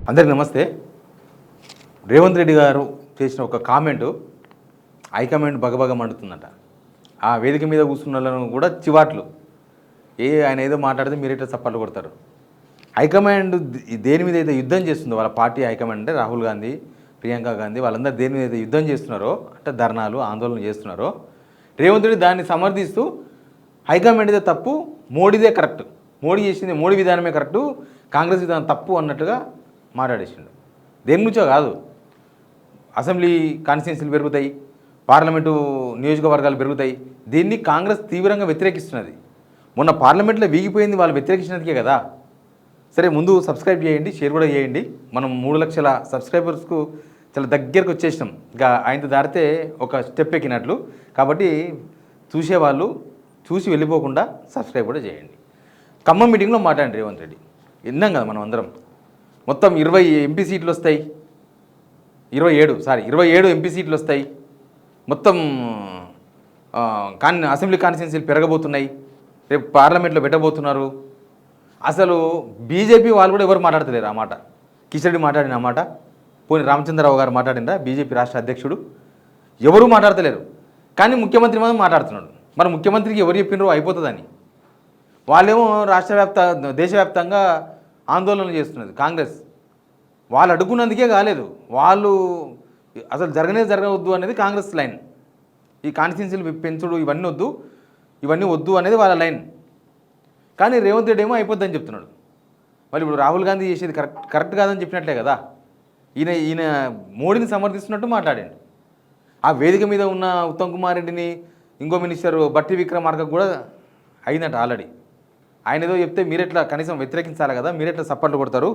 అందరికి నమస్తే. రేవంత్ రెడ్డి గారు చేసిన ఒక కామెంటు హైకమాండ్ బగబగ మండుతుందట. ఆ వేదిక మీద కూర్చున్న వాళ్ళను కూడా చివాట్లు ఆయన ఏదో మాట్లాడితే మీరేటో చప్పట్లు కొడతారు. హైకమాండ్ దేని మీద అయితే యుద్ధం చేస్తుందో వాళ్ళ పార్టీ హైకమాండ్ అంటే రాహుల్ గాంధీ, ప్రియాంక గాంధీ వాళ్ళందరూ దేని మీద అయితే యుద్ధం చేస్తున్నారో అంటే ధర్నాలు ఆందోళన చేస్తున్నారో రేవంత్ రెడ్డి దాన్ని సమర్థిస్తూ హైకమాండ్ ఇదే తప్పు, మోడీదే కరెక్ట్, మోడీ చేసింది మోడీ విధానమే కరెక్టు, కాంగ్రెస్ విధానం తప్పు అన్నట్టుగా మాట్లాడేసిండు. దేని నుంచో కాదు, అసెంబ్లీ కాన్స్టిట్యున్సీలు పెరుగుతాయి, పార్లమెంటు నియోజకవర్గాలు పెరుగుతాయి. దీన్ని కాంగ్రెస్ తీవ్రంగా వ్యతిరేకిస్తున్నది. మొన్న పార్లమెంట్లో వీగిపోయింది వాళ్ళు వ్యతిరేకించినందుకే కదా. సరే, ముందు సబ్స్క్రైబ్ చేయండి, షేర్ కూడా చేయండి. మనం 3 లక్షల సబ్స్క్రైబర్స్కు చాలా దగ్గరకు వచ్చేసినాం. ఇంకా ఆయనతో దారితే ఒక స్టెప్ ఎక్కినట్లు. కాబట్టి చూసేవాళ్ళు చూసి వెళ్ళిపోకుండా సబ్స్క్రైబ్ కూడా చేయండి. ఖమ్మం మీటింగ్లో మాట్లాడండి రేవంత్ రెడ్డి. విన్నాం కదా మనం అందరం. మొత్తం 20 ఎంపీ సీట్లు వస్తాయి, 27 ఎంపీ సీట్లు వస్తాయి. మొత్తం అసెంబ్లీ కాన్స్టిట్యున్సీలు పెరగబోతున్నాయి, రేపు పార్లమెంట్లో పెట్టబోతున్నారు. అసలు బీజేపీ వాళ్ళు కూడా ఎవరు మాట్లాడతలేరు ఆ మాట. కిషన్ రెడ్డి మాట్లాడిన ఆ మాట, పోనీ రామచంద్రరావు గారు మాట్లాడిందా, బీజేపీ రాష్ట్ర అధ్యక్షుడు, ఎవరూ మాట్లాడతలేరు. కానీ ముఖ్యమంత్రి మాత్రం మాట్లాడుతున్నాడు. మరి ముఖ్యమంత్రికి ఎవరు చెప్పినరో అయిపోతుందని. వాళ్ళేమో దేశవ్యాప్తంగా ఆందోళన చేస్తున్నది కాంగ్రెస్. వాళ్ళు అడుగున్నందుకే కాలేదు, వాళ్ళు అసలు జరగవద్దు అనేది కాంగ్రెస్ లైన్. ఈ కాన్స్టిట్యున్సీలు పెంచుడు ఇవన్నీ వద్దు అనేది వాళ్ళ లైన్. కానీ రేవంత్ రెడ్డి ఏమో అయిపోద్దని చెప్తున్నాడు. మళ్ళీ ఇప్పుడు రాహుల్ గాంధీ చేసేది కరెక్ట్ కాదని చెప్పినట్లే కదా. ఈయన మోడీని సమర్థిస్తున్నట్టు మాట్లాడండి. ఆ వేదిక మీద ఉన్న ఉత్తమ్ కుమార్ రెడ్డిని, ఇంకో మినిస్టర్ బట్టి విక్రమార్క కూడా అయిందంట ఆల్రెడీ. ఆయన ఏదో చెప్తే మీరెట్లా కనీసం వ్యతిరేకించాలి కదా, మీరెట్లా సపోర్ట్లు కొడతారు,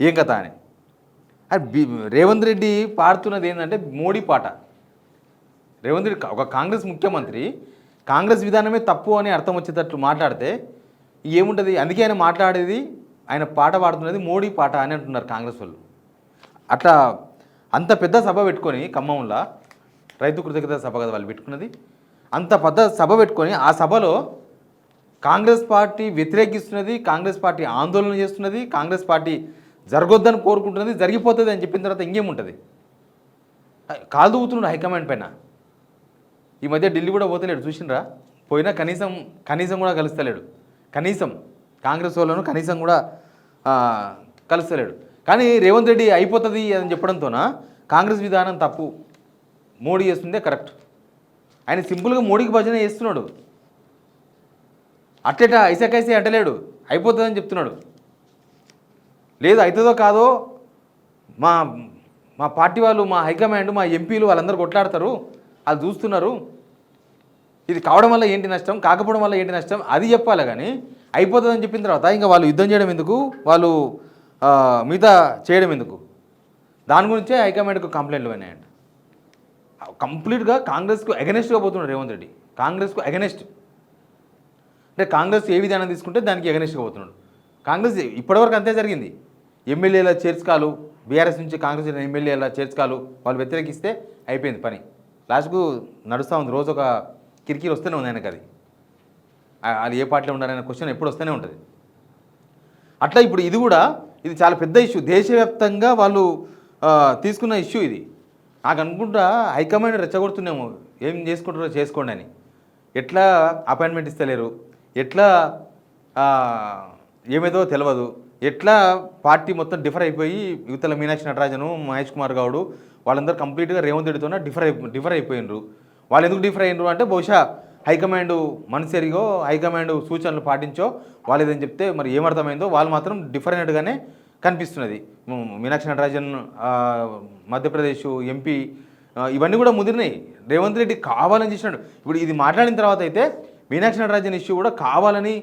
ఏం కథ అని. రేవంత్ రెడ్డి పాడుతున్నది ఏంటంటే మోడీ పాట. రేవంత్ రెడ్డి ఒక కాంగ్రెస్ ముఖ్యమంత్రి కాంగ్రెస్ విధానమే తప్పు అని అర్థం వచ్చేటట్లు మాట్లాడితే ఏముంటుంది. అందుకే ఆయన మాట్లాడేది, ఆయన పాట పాడుతున్నది మోడీ పాట అని అంటున్నారు కాంగ్రెస్ వాళ్ళు. అట్లా అంత పెద్ద సభ పెట్టుకొని ఖమ్మంలో, రైతు కృతజ్ఞత సభ కదా వాళ్ళు పెట్టుకున్నది, అంత పెద్ద సభ పెట్టుకొని ఆ సభలో కాంగ్రెస్ పార్టీ వ్యతిరేకిస్తున్నది, కాంగ్రెస్ పార్టీ ఆందోళన చేస్తున్నది, కాంగ్రెస్ పార్టీ జరగొద్దని కోరుకుంటున్నది, జరిగిపోతుంది అని చెప్పిన తర్వాత ఇంకేముంటుంది. కాలు దూవుతున్నాడు హైకమాండ్ పైన. ఈ మధ్య ఢిల్లీ కూడా పోతలేడు, చూసినరా? పోయినా కనీసం కూడా కలుస్తలేడు. కనీసం కాంగ్రెస్ వాళ్ళను కనీసం కూడా కలుస్తలేడు. కానీ రేవంత్ రెడ్డి అయిపోతుంది అని చెప్పడంతోన కాంగ్రెస్ విధానం తప్పు, మోడీ చేస్తుందే కరెక్ట్. ఆయన సింపుల్గా మోడీకి భజన చేస్తున్నాడు. అట్లెట ఐసకైసే అంటలేడు, అయిపోతుందని చెప్తున్నాడు. లేదు అవుతుందో కాదో మా పార్టీ వాళ్ళు, మా హైకమాండ్, మా ఎంపీలు వాళ్ళందరూ కొట్లాడతారు, వాళ్ళు చూస్తున్నారు. ఇది కావడం వల్ల ఏంటి నష్టం, కాకపోవడం వల్ల ఏంటి నష్టం అది చెప్పాలి. కానీ అయిపోతుందని చెప్పిన తర్వాత ఇంకా వాళ్ళు యుద్ధం చేయడం ఎందుకు, వాళ్ళు మిగతా చేయడం ఎందుకు? దాని గురించే హైకమాండ్కు కంప్లైంట్లు అయినాయంట. కంప్లీట్గా కాంగ్రెస్కు అగెనెస్ట్గా పోతున్నాడు రేవంత్ రెడ్డి. కాంగ్రెస్కు అగెనెస్ట్ అంటే కాంగ్రెస్ ఏ విధానం తీసుకుంటే దానికి అగెనెస్ట్గా పోతున్నాడు. కాంగ్రెస్ ఇప్పటివరకు అంతే జరిగింది. ఎమ్మెల్యేల చేర్చుకాలు, బీఆర్ఎస్ నుంచి కాంగ్రెస్ ఎమ్మెల్యేల చేర్చుకాలు వాళ్ళు వ్యతిరేకిస్తే అయిపోయింది పని. లాస్ట్కు నడుస్తూ ఉంది, రోజు ఒక కిరికిరి వస్తూనే ఉంది ఆయనకు. వాళ్ళు ఏ పార్టీలో ఉండాలనే క్వశ్చన్ ఎప్పుడు వస్తూనే ఉంటుంది. అట్లా ఇప్పుడు ఇది చాలా పెద్ద ఇష్యూ, దేశవ్యాప్తంగా వాళ్ళు తీసుకున్న ఇష్యూ ఇది. నాకు అనుకుంటా హైకమాండ్ రెచ్చగొడుతున్నాము, ఏం చేసుకుంటారో చేసుకోండి అని. ఎట్లా అపాయింట్మెంట్ ఇస్తలేరు, ఎట్లా ఏమేదో తెలియదు, ఎట్లా పార్టీ మొత్తం డిఫర్ అయిపోయి యువతల మీనాక్షి నటరాజను, మహేష్ కుమార్ గౌడ్ వాళ్ళందరూ కంప్లీట్గా రేవంత్ రెడ్డితోనే డిఫర్ అయిపోయినరు. వాళ్ళు ఎందుకు డిఫర్ అయినరు అంటే బహుశా హైకమాండ్ మనసెరిగో, హైకమాండ్ సూచనలు పాటించో వాళ్ళు ఏదని చెప్తే మరి ఏమర్థమైందో వాళ్ళు మాత్రం డిఫర్ అయినట్టుగానే కనిపిస్తున్నది. మీనాక్షి నటరాజన్ మధ్యప్రదేశ్ ఎంపీ ఇవన్నీ కూడా ముదిరినాయి. రేవంత్ రెడ్డి కావాలని చేసినాడు. ఇప్పుడు ఇది మాట్లాడిన తర్వాత అయితే మీనాక్షి నటరాజన్ ఇష్యూ కూడా కావాలని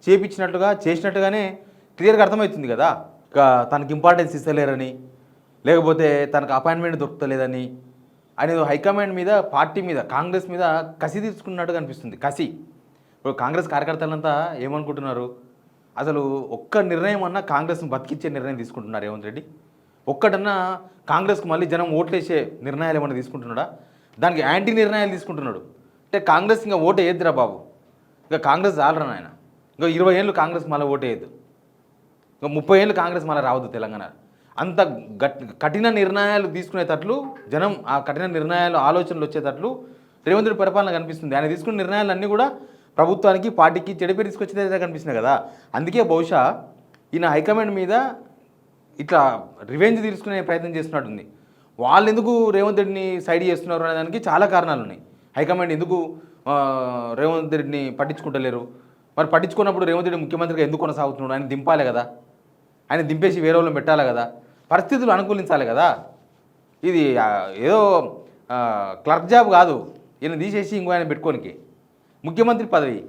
చేసినట్టుగానే క్లియర్గా అర్థమవుతుంది కదా. తనకి ఇంపార్టెన్స్ ఇస్తలేరని, లేకపోతే తనకు అపాయింట్మెంట్ దొరుకుతలేదని అనేది హైకమాండ్ మీద, పార్టీ మీద, కాంగ్రెస్ మీద కసి తీర్చుకున్నట్టుగా అనిపిస్తుంది. కసి. ఇప్పుడు కాంగ్రెస్ కార్యకర్తలంతా ఏమనుకుంటున్నారు, అసలు ఒక్క నిర్ణయం అన్నా కాంగ్రెస్ను బతికిచ్చే నిర్ణయం తీసుకుంటున్నారు రేవంత్ రెడ్డి? ఒక్కటన్నా కాంగ్రెస్కు మళ్ళీ జనం ఓట్లేసే నిర్ణయాలు ఏమన్నా తీసుకుంటున్నాడా? దానికి యాంటీ నిర్ణయాలు తీసుకుంటున్నాడు. అంటే కాంగ్రెస్ ఇంకా ఓటు వేయద్దురా బాబు, ఇంకా కాంగ్రెస్ చాలరా ఆయన, ఇంకా 20 ఏళ్ళు కాంగ్రెస్ మళ్ళీ ఓటు వేయద్దు, ఇంకా 30 ఏళ్ళు కాంగ్రెస్ మళ్ళీ రావద్దు తెలంగాణ. అంత కఠిన నిర్ణయాలు తీసుకునేటట్లు జనం ఆ కఠిన నిర్ణయాలు ఆలోచనలు వచ్చేటట్లు రేవంత్ రెడ్డి పరిపాలన కనిపిస్తుంది. ఆయన తీసుకున్న నిర్ణయాలన్నీ కూడా ప్రభుత్వానికి పార్టీకి చెడుపేరు తీసుకొచ్చేదే కనిపిస్తున్నాయి కదా. అందుకే బహుశా ఈయన హైకమాండ్ మీద ఇట్లా రివెంజ్ తీసుకునే ప్రయత్నం చేస్తున్నట్టుంది. వాళ్ళు ఎందుకు రేవంత్ రెడ్డిని సైడ్ చేస్తున్నారు అనే దానికి చాలా కారణాలు ఉన్నాయి. హైకమాండ్ ఎందుకు రేవంత్ రెడ్డిని పట్టించుకుంటలేరు, మరి పట్టించుకున్నప్పుడు రేవంత్ రెడ్డి ముఖ్యమంత్రిగా ఎందుకు కొనసాగుతున్నాడు? ఆయన దింపాలి కదా, ఆయన దింపేసి వేరే వాళ్ళని పెట్టాలి కదా, పరిస్థితులు అనుకూలించాలి కదా. ఇది ఏదో క్లర్క్ జాబ్ కాదు, ఈయన తీసేసి ఇంకో ఆయన పెట్టుకోనికి ముఖ్యమంత్రి పదవి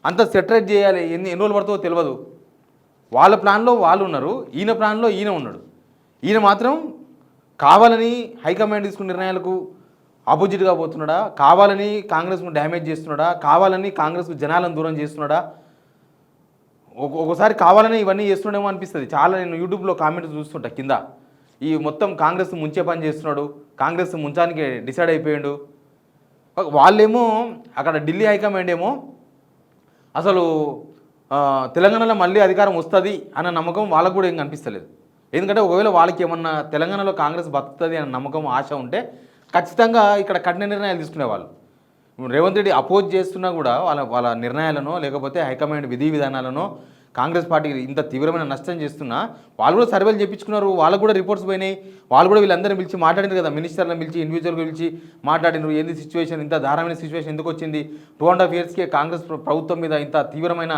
అంత సెటరేట్ చేయాలి. ఎన్ని రోజులు పడుతుందో తెలియదు. వాళ్ళ ప్లాన్లో వాళ్ళు ఉన్నారు, ఈయన ప్లాన్లో ఈయన ఉన్నాడు. ఈయన మాత్రం కావాలని హైకమాండ్ తీసుకున్న నిర్ణయాలకు ఆపోజిట్గా పోతున్నాడా, కావాలని కాంగ్రెస్ను డ్యామేజ్ చేస్తున్నాడా, కావాలని కాంగ్రెస్కు జనాలను దూరం చేస్తున్నాడా, ఒకసారి కావాలని ఇవన్నీ చేస్తున్నాడేమో అనిపిస్తుంది. చాలా నేను యూట్యూబ్లో కామెంట్స్ చూస్తుంటా కింద, ఈ మొత్తం కాంగ్రెస్ ముంచే పని చేస్తున్నాడు, కాంగ్రెస్ ముంచానికి డిసైడ్ అయిపోయాడు. వాళ్ళేమో అక్కడ ఢిల్లీ హైకమాండ్ ఏమో అసలు తెలంగాణలో మళ్ళీ అధికారం వస్తుంది అన్న నమ్మకం వాళ్ళకు కూడా ఏం కనిపిస్తలేదు. ఎందుకంటే ఒకవేళ వాళ్ళకి ఏమన్నా తెలంగాణలో కాంగ్రెస్ బతుకుతుంది అన్న నమ్మకం ఆశ ఉంటే ఖచ్చితంగా ఇక్కడ కఠిన నిర్ణయాలు తీసుకునేవాళ్ళు. రేవంత్ రెడ్డి అపోజ్ చేస్తున్నా కూడా వాళ్ళ నిర్ణయాలను లేకపోతే హైకమాండ్ విధి విధానాలను కాంగ్రెస్ పార్టీకి ఇంత తీవ్రమైన నష్టం చేస్తున్నా వాళ్ళు కూడా సర్వేలు చేయించుకున్నారు, వాళ్ళకు కూడా రిపోర్ట్స్ పోయినాయి. వాళ్ళు కూడా వీళ్ళందరినీ పిలిచి మాట్లాడినారు కదా, మినిస్టర్లను పిలిచి ఇండివిజువల్గా పిలిచి మాట్లాడినారు. ఏంది సిచ్యువేషన్, ఇంత దారుణమైన సిచ్యువేషన్ ఎందుకు వచ్చింది, 2.5 yearsకే కాంగ్రెస్ ప్రభుత్వం మీద ఇంత తీవ్రమైన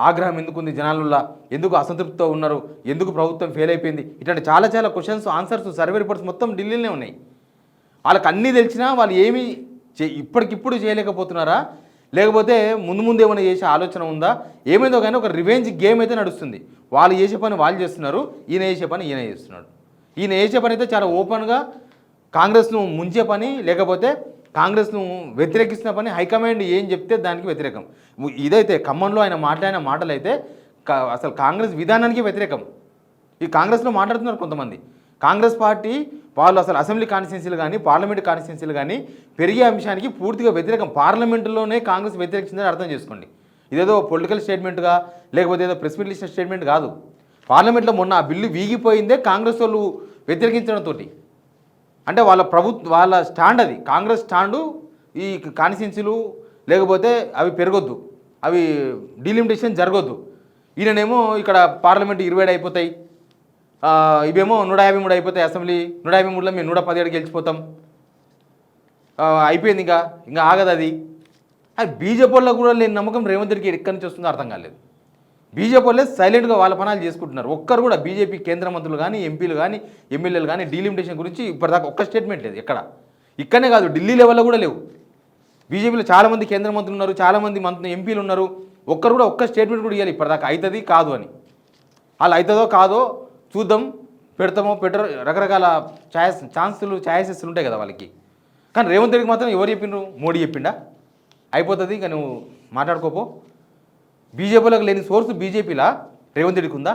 ఆగ్రహం ఎందుకుంది, జనాలలో ఎందుకు అసంతృప్తితో ఉన్నారు, ఎందుకు ప్రభుత్వం ఫెయిల్ అయిపోయింది, ఇట్లాంటి చాలా చాలా క్వశ్చన్స్ ఆన్సర్స్ సర్వే రిపోర్ట్స్ మొత్తం ఢిల్లీలోనే ఉన్నాయి. వాళ్ళకి అన్నీ తెలిసినా వాళ్ళు ఏమీ ఇప్పటికిప్పుడు చేయలేకపోతున్నారా, లేకపోతే ముందు ముందు ఏమైనా చేసే ఆలోచన ఉందా, ఏమైందో కానీ ఒక రివెంజ్ గేమ్ అయితే నడుస్తుంది. వాళ్ళు చేసే పని వాళ్ళు చేస్తున్నారు, ఈయన చేసే పని ఈయన చేస్తున్నాడు. ఈయన చేసే పని అయితే చాలా ఓపెన్గా కాంగ్రెస్ను ముంచే పని, లేకపోతే కాంగ్రెస్ను వ్యతిరేకిస్తున్న పని. హైకమాండ్ ఏం చెప్తే దానికి వ్యతిరేకం. ఇదైతే ఖమ్మంలో ఆయన మాట్లాడిన మాటలు అయితే అసలు కాంగ్రెస్ విధానానికి వ్యతిరేకం. ఈ కాంగ్రెస్లో మాట్లాడుతున్నారు కొంతమంది. కాంగ్రెస్ పార్టీ వాళ్ళు అసలు అసెంబ్లీ కాన్స్టిట్యున్సీలు కానీ పార్లమెంట్ కాన్స్టిట్యున్సీలు కానీ పెరిగే అంశానికి పూర్తిగా వ్యతిరేకం. పార్లమెంటులోనే కాంగ్రెస్ వ్యతిరేకించిందని అర్థం చేసుకోండి. ఇదేదో పొలిటికల్ స్టేట్మెంట్గా లేకపోతే ఏదో ప్రెస్ మీట్ ఇచ్చిన స్టేట్మెంట్ కాదు. పార్లమెంట్లో మొన్న ఆ బిల్లు వీగిపోయిందే కాంగ్రెస్ వాళ్ళు వ్యతిరేకించడంతో. అంటే వాళ్ళ స్టాండ్ అది, కాంగ్రెస్ స్టాండు ఈ కాన్స్టిట్యున్సీలు లేకపోతే అవి పెరగొద్దు, అవి డీలిమిటేషన్ జరగొద్దు. ఈయననేమో ఇక్కడ పార్లమెంట్ 27 అయిపోతాయి, ఇవేమో 153 అయిపోతాయి, అసెంబ్లీ 153లో మేము 117 గెలిచిపోతాం, అయిపోయింది, ఇంకా ఆగదు అది. బీజేపీ వాళ్ళకు కూడా లేని నమ్మకం రేవంత్ రెడ్డికి ఎక్కడి నుంచి వస్తుందో అర్థం కాలేదు. బీజేపీ వాళ్ళే సైలెంట్గా వాళ్ళ పనాలు చేసుకుంటున్నారు. ఒక్కరు కూడా బీజేపీ కేంద్ర మంత్రులు కానీ ఎంపీలు కానీ ఎమ్మెల్యేలు కానీ డీలిమిటేషన్ గురించి ఇప్పటిదాకా ఒక్క స్టేట్మెంట్ లేదు ఎక్కడ. ఇక్కడనే కాదు, ఢిల్లీ లెవెల్లో కూడా లేవు. బీజేపీలో చాలామంది కేంద్ర మంత్రులు ఉన్నారు, చాలామంది ఎంపీలు ఉన్నారు, ఒక్కరు కూడా ఒక్క స్టేట్మెంట్ కూడా ఇవ్వాలి ఇప్పటిదాకా అవుతుంది కాదు అని. వాళ్ళు అవుతుందో కాదో చూద్దాం, పెడతామో పెట్టరో, రకరకాల ఛాయిసెస్ ఉంటాయి కదా వాళ్ళకి. కానీ రేవంత్ రెడ్డికి మాత్రం ఎవరు చెప్పిండ్రు? మోడీ చెప్పిండా అయిపోతుంది ఇక నువ్వు మాట్లాడుకోపో. బీజేపీలోకి లేని సోర్సు బీజేపీలా రేవంత్ రెడ్డికి ఉందా?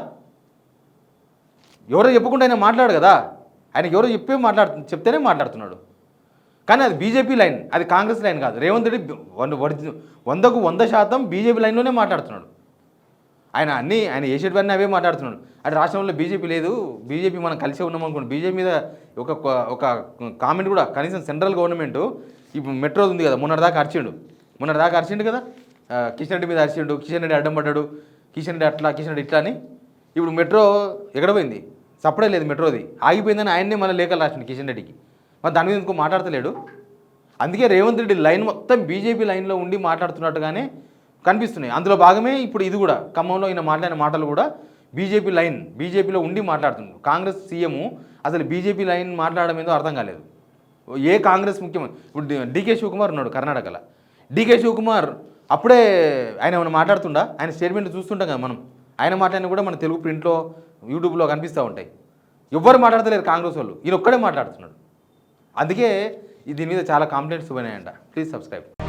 ఎవరో చెప్పకుండా ఆయన మాట్లాడు కదా, ఆయనకి ఎవరో చెప్తేనే మాట్లాడుతున్నాడు. కానీ అది బీజేపీ లైన్, అది కాంగ్రెస్ లైన్ కాదు. రేవంత్ రెడ్డి 100% బీజేపీ లైన్లోనే మాట్లాడుతున్నాడు. ఆయన చేసేటివన్నీ అవే మాట్లాడుతున్నాడు. అంటే రాష్ట్రంలో బీజేపీ లేదు, బీజేపీ మనం కలిసే ఉన్నాం అనుకోండి. బీజేపీ మీద ఒక కామెంట్ కూడా కనీసం సెంట్రల్ గవర్నమెంట్ ఇప్పుడు మెట్రో ఉంది కదా, మొన్నటిదాకా అరిచిండు కదా, కిషన్ రెడ్డి మీద అరిచిండు, కిషన్ రెడ్డి అడ్డం పడ్డాడు, కిషన్ రెడ్డి అట్లా కిషన్ రెడ్డి ఇట్లా అని. ఇప్పుడు మెట్రో ఎక్కడ పోయింది? సపడే లేదు, మెట్రోది ఆగిపోయిందని ఆయన్నే మళ్ళీ లేఖలు రాసిండు కిషన్ రెడ్డికి. మరి దాని మీద ఇంకో మాట్లాడతలేడు. అందుకే రేవంత్ రెడ్డి లైన్ మొత్తం బీజేపీ లైన్లో ఉండి మాట్లాడుతున్నట్టుగానే కనిపిస్తున్నాయి. అందులో భాగమే ఇప్పుడు ఇది కూడా. ఖమ్మంలో ఈయన మాట్లాడిన మాటలు కూడా బీజేపీ లైన్, బీజేపీలో ఉండి మాట్లాడుతున్నాడు. కాంగ్రెస్ సీఎం అసలు బీజేపీ లైన్ మాట్లాడడం ఏదో అర్థం కాలేదు. ఏ కాంగ్రెస్ ముఖ్యమంత్రి ఇప్పుడు డీకే శివకుమార్ ఉన్నాడు కర్ణాటకలో. డీకే శివకుమార్ అప్పుడే ఆయన ఏమైనా మాట్లాడుతుండా? ఆయన స్టేట్మెంట్ చూస్తుంటాం కదా మనం. ఆయన మాట్లాడిన కూడా మన తెలుగు ప్రింట్లో యూట్యూబ్లో కనిపిస్తూ ఉంటాయి. ఎవ్వరు మాట్లాడతలేరు కాంగ్రెస్ వాళ్ళు, ఈయన ఒక్కడే మాట్లాడుతున్నాడు. అందుకే దీని మీద చాలా కంప్లైంట్స్ పోయినాయంట. Please subscribe.